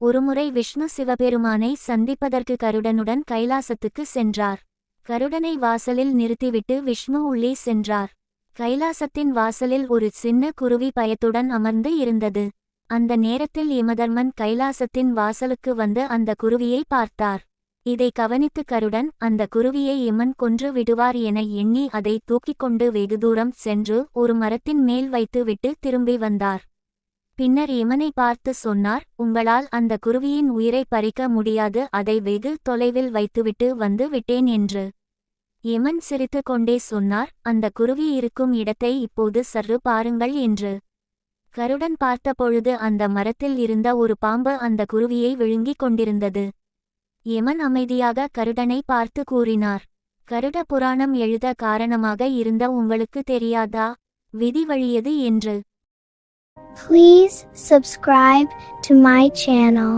ஒருமுறை விஷ்ணு சிவபெருமானை சந்திப்பதற்கு கருடனுடன் கைலாசத்துக்கு சென்றார். கருடனை வாசலில் நிறுத்திவிட்டு விஷ்ணு உள்ளே சென்றார். கைலாசத்தின் வாசலில் ஒரு சின்ன குருவி பயத்துடன் அமர்ந்து இருந்தது. அந்த நேரத்தில் யமதர்மன் கைலாசத்தின் வாசலுக்கு வந்து அந்த குருவியை பார்த்தார். இதை கவனித்து கருடன் அந்த குருவியை யமன் கொன்று விடுவார் என எண்ணி அதை தூக்கிக் கொண்டு வெகு தூரம் சென்று ஒரு மரத்தின் மேல் வைத்து விட்டு திரும்பி வந்தார். பின்னர் யமனை பார்த்து சொன்னார், உங்களால் அந்த குருவியின் உயிரை பறிக்க முடியாது, அதை வெகு தொலைவில் வைத்துவிட்டு வந்து விட்டேன் என்று. யமன் சிரித்து கொண்டே சொன்னார், அந்த குருவி இருக்கும் இடத்தை இப்போது சற்று பாருங்கள் என்று. கருடன் பார்த்தபொழுது அந்த மரத்தில் இருந்த ஒரு பாம்பு அந்த குருவியை விழுங்கிக் கொண்டிருந்தது. யமன் அமைதியாக கருடனை பார்த்து கூறினார், கருட புராணம் எழுத காரணமாக இருந்த உங்களுக்கு தெரியாதா, விதி வழியது என்று. Please subscribe to my channel.